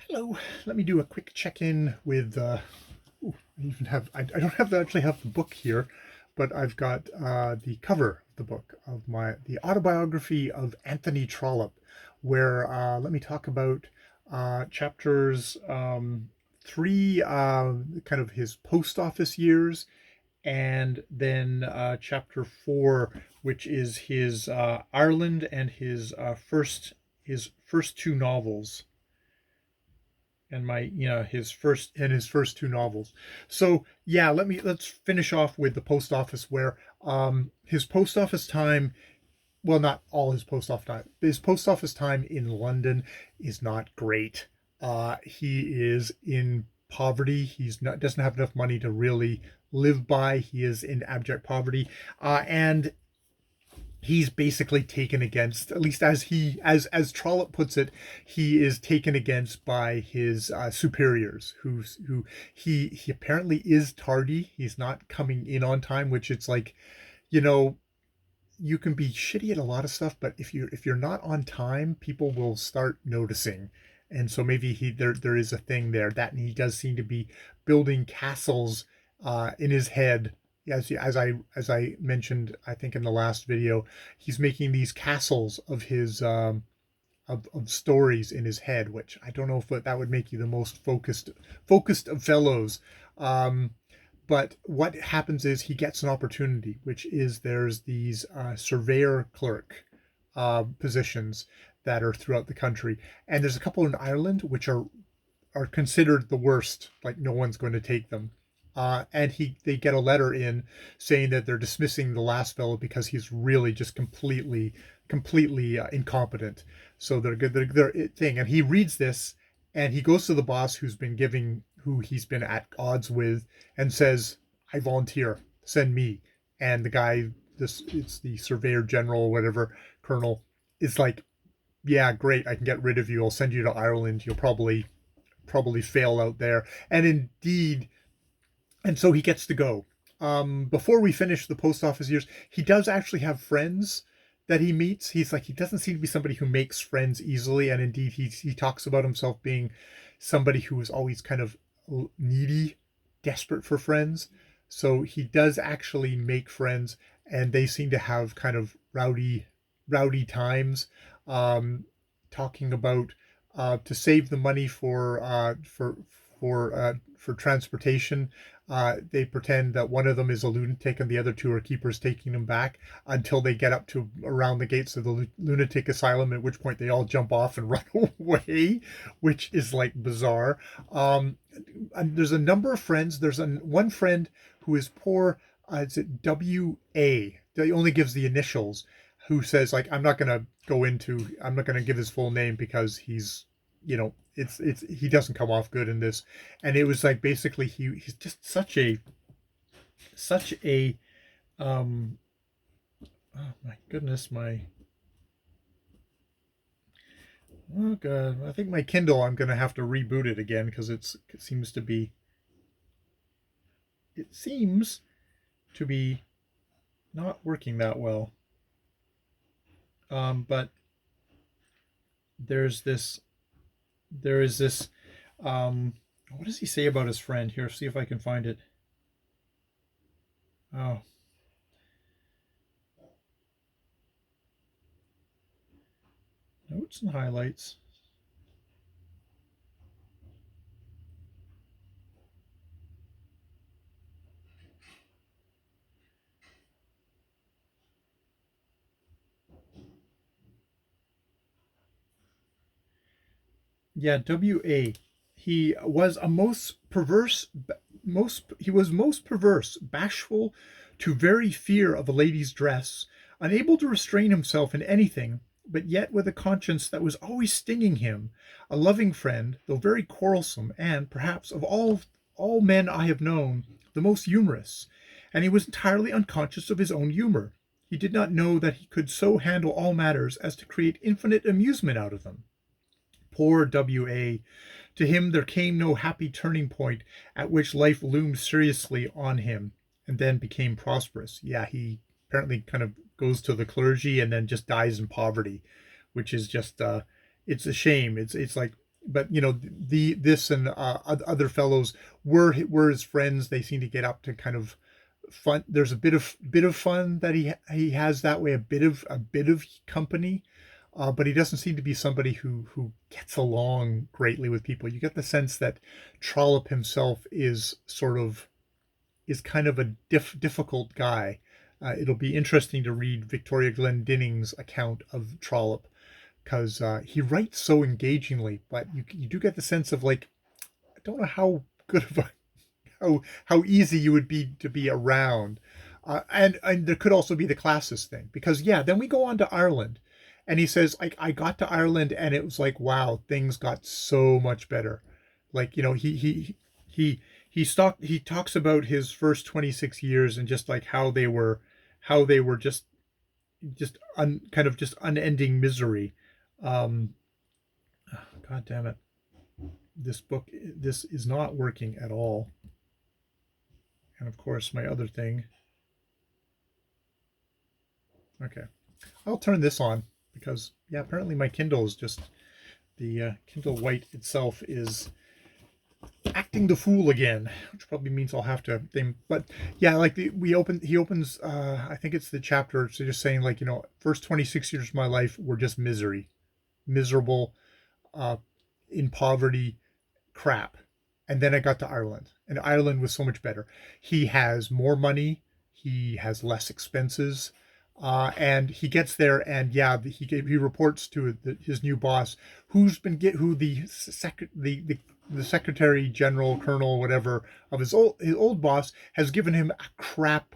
Hello. Let me do a quick check-in with. I don't actually have the book here, but I've got the cover of the book of the autobiography of Anthony Trollope, where let me talk about chapters three, kind of his post office years, and then chapter four, which is his Ireland and his first two novels and his first two novels. So yeah, let's finish off with the post office, where his post office time, well, not all his post office time in London is not great. He is in poverty. He's not doesn't have enough money to really live by. He is in abject poverty, and he's basically taken against, at least as Trollope puts it, he is taken against by his superiors, who he apparently is tardy. He's not coming in on time, which it's like, you know, you can be shitty at a lot of stuff, but if you're not on time, people will start noticing. And so maybe there is a thing there, that, and he does seem to be building castles in his head. As I mentioned, I think in the last video, he's making these castles of his of stories in his head, which I don't know if that would make you the most focused of fellows. Um, but what happens is he gets an opportunity, which is there's these surveyor clerk positions that are throughout the country, and there's a couple in Ireland which are considered the worst. Like, no one's going to take them. And they get a letter in saying that they're dismissing the last fellow because he's really just completely incompetent. So they're thing, and he reads this, and he goes to the boss who he's been at odds with, and says, "I volunteer. Send me." And the guy, it's the surveyor general or whatever, colonel, is like, "Yeah, great. I can get rid of you. I'll send you to Ireland. You'll probably fail out there." And indeed, and so he gets to go. Before we finish the post office years, he does actually have friends that he meets. He doesn't seem to be somebody who makes friends easily, and indeed he talks about himself being somebody who is always kind of needy, desperate for friends. So he does actually make friends, and they seem to have kind of rowdy times, um, talking about to save the money for transportation. They pretend that one of them is a lunatic and the other two are keepers taking him back until they get up to around the gates of the lunatic asylum, at which point they all jump off and run away, which is like bizarre. And there's a number of friends. There's one friend who is poor. Is it W.A.? He only gives the initials. Who says, like, I'm not going to give his full name because he's, it's he doesn't come off good in this. And it was like, basically, he's just such a um oh my goodness, oh god, I think my Kindle, I'm gonna have to reboot it again because it seems to be not working that well. But there's this there is this what does he say about his friend here? See if I can find it. Oh, notes and highlights. Yeah, WA. He was a most perverse, bashful to very fear of a lady's dress, unable to restrain himself in anything, but yet with a conscience that was always stinging him, a loving friend, though very quarrelsome, and, perhaps, of all men I have known, the most humorous. And he was entirely unconscious of his own humor. He did not know that he could so handle all matters as to create infinite amusement out of them. Poor W.A. To him there came no happy turning point at which life loomed seriously on him and then became prosperous. Yeah, he apparently kind of goes to the clergy and then just dies in poverty, which is just it's a shame. It's like, but the this and other fellows were his friends. They seem to get up to kind of fun. There's a bit of fun that he has that way, a bit of company, but he doesn't seem to be somebody who gets along greatly with people. You get the sense that Trollope himself is kind of a difficult guy. It'll be interesting to read Victoria Glendinning's account of Trollope, because he writes so engagingly, but you do get the sense of, like, I don't know how good of a how easy you would be to be around. And there could also be the classist thing, because yeah, then we go on to Ireland, and he says, I got to Ireland and it was like, wow, things got so much better. Like, he he talks about his first 26 years and just like how they were kind of just unending misery. Um, God damn it, this is not working at all. And of course, my other thing. Okay, I'll turn this on because yeah, apparently my Kindle is just the Kindle White itself is acting the fool again, which probably means I'll have to think. But yeah, like he opens. I think it's the chapter. So just saying, like, first 26 years of my life were just miserable, uh, in poverty, crap. And then I got to Ireland, and Ireland was so much better. He has more money, he has less expenses, and he gets there, and yeah, he reports to his new boss, who the secretary general, colonel, whatever, of his old boss has given him a crap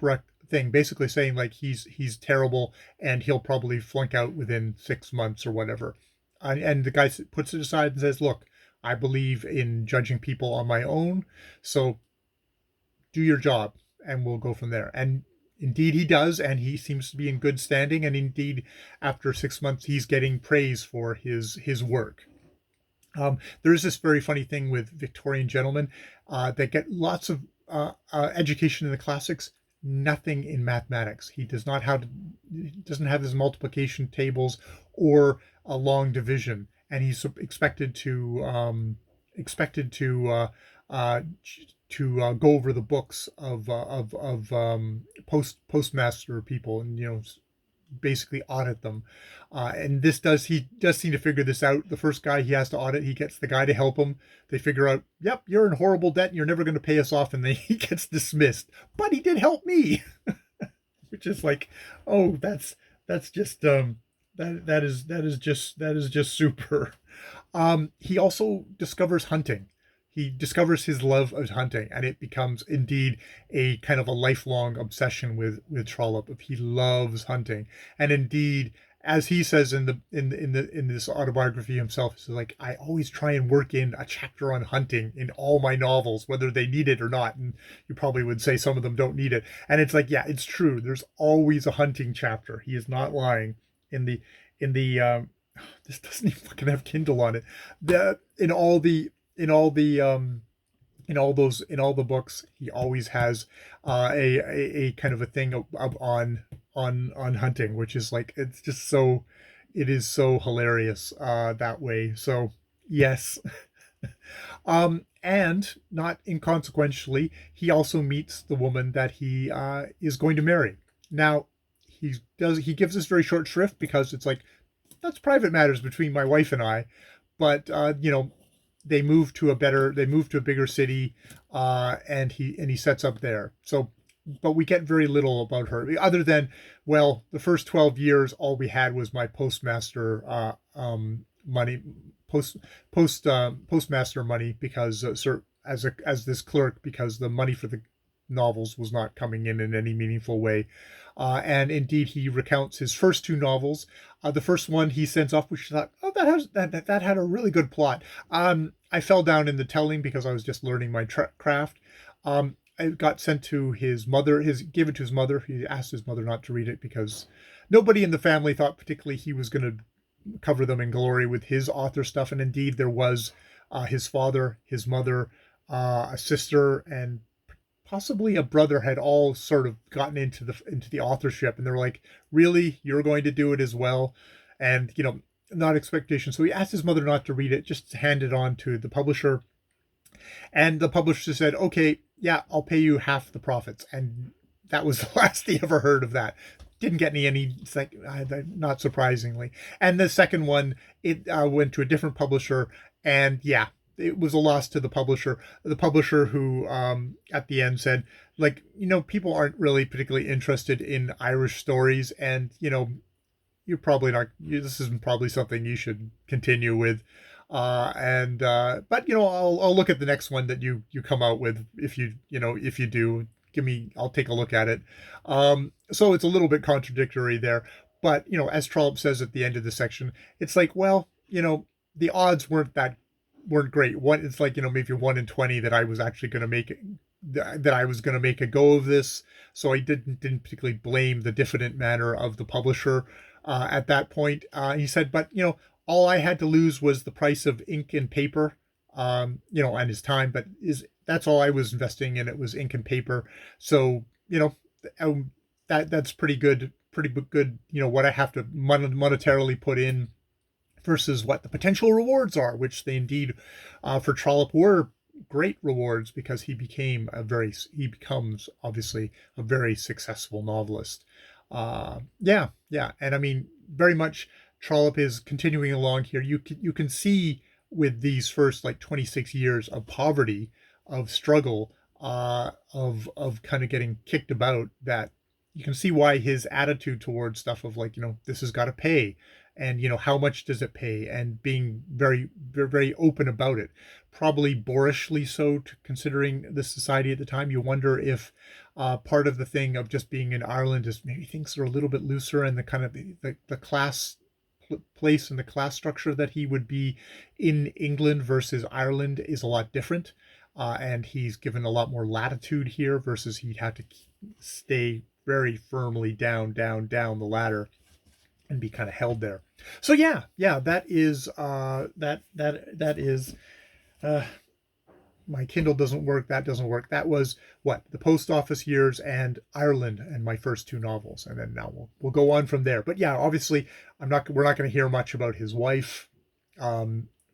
wreck thing, basically saying like he's terrible and he'll probably flunk out within 6 months or whatever. And the guy puts it aside and says, "Look, I believe in judging people on my own, so do your job and we'll go from there." And indeed he does, and he seems to be in good standing, and indeed after 6 months he's getting praise for his work. There is this very funny thing with Victorian gentlemen that get lots of education in the classics, nothing in mathematics. He doesn't have his multiplication tables or a long division, and he's uh, go over the books of postmaster people, and basically audit them. And he does seem to figure this out. The first guy he has to audit, he gets the guy to help him. They figure out, yep, you're in horrible debt and you're never going to pay us off, and then he gets dismissed. But he did help me, which is like, oh, that's just that is just super. He also discovers hunting. He discovers his love of hunting, and it becomes indeed a kind of a lifelong obsession with Trollope. He loves hunting, and indeed, as he says in this autobiography himself, he's like, I always try and work in a chapter on hunting in all my novels, whether they need it or not. And you probably would say some of them don't need it, and it's like, yeah, it's true. There's always a hunting chapter. He is not lying. In the this doesn't even fucking have Kindle on it. The in all the in all the books, he always has a kind of a thing on hunting, which is like, it is so hilarious that way. So yes. And not inconsequentially, he also meets the woman that he is going to marry. Now, he gives this very short shrift because it's like, that's private matters between my wife and I. But they move to a bigger city, and he sets up there. So, but we get very little about her, other than, well, the first 12 years all we had was my postmaster money, postmaster money, because as this clerk, because the money for the novels was not coming in any meaningful way. And indeed, he recounts his first two novels. The first one he sends off, which I thought, oh, that had a really good plot. I fell down in the telling because I was just learning my craft. It got sent to his mother. Gave it to his mother. He asked his mother not to read it because nobody in the family thought particularly he was going to cover them in glory with his author stuff. And indeed, there was his father, his mother, a sister, and possibly a brother had all sort of gotten into the authorship, and they're like, really, you're going to do it as well? And not expectation. So he asked his mother not to read it, just hand it on to the publisher. And the publisher said, okay, yeah, I'll pay you half the profits. And that was the last he ever heard of that. Didn't get any, not surprisingly. And the second one, it went to a different publisher. And yeah, it was a loss to the publisher. The publisher who at the end said, like, people aren't really particularly interested in Irish stories. And, you're probably not, this isn't probably something you should continue with. But I'll look at the next one that you come out with. If you do, I'll take a look at it. So it's a little bit contradictory there, but as Trollope says at the end of the section, it's like, well, the odds weren't great. It's like, maybe 1 in 20 that I was actually going to make it, that I was going to make a go of this. So I didn't particularly blame the diffident manner of the publisher at that point. He said, but all I had to lose was the price of ink and paper, and his time. But that's all I was investing in. It was ink and paper. So that's pretty good. Pretty good. What I have to monetarily put in versus what the potential rewards are, which they indeed, for Trollope, were great rewards, because he becomes obviously a very successful novelist. Yeah, and I mean, very much Trollope is continuing along here. You can see with these first like 26 years of poverty, of struggle, of kind of getting kicked about, that you can see why his attitude towards stuff of like, this has got to pay, and how much does it pay, and being very, very, very open about it. Probably boorishly so, considering the society at the time. You wonder if part of the thing of just being in Ireland is maybe things are a little bit looser, and the kind of the class place and the class structure that he would be in England versus Ireland is a lot different. And he's given a lot more latitude here, versus he'd have to stay very firmly down the ladder and be kind of held there. So yeah, that is that is my Kindle doesn't work. That doesn't work. That was what, the post office years and Ireland, and my first two novels, and then now we'll go on from there. But yeah, obviously, we're not going to hear much about his wife.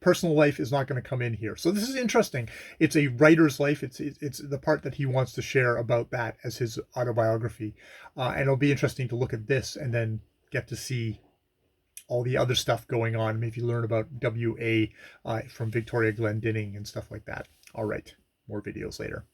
Personal life is not going to come in here. So this is interesting. It's a writer's life. It's the part that he wants to share about that as his autobiography, and it'll be interesting to look at this and then get to see all the other stuff going on. Maybe learn about W.A. From Victoria Glendinning and stuff like that. All right, more videos later.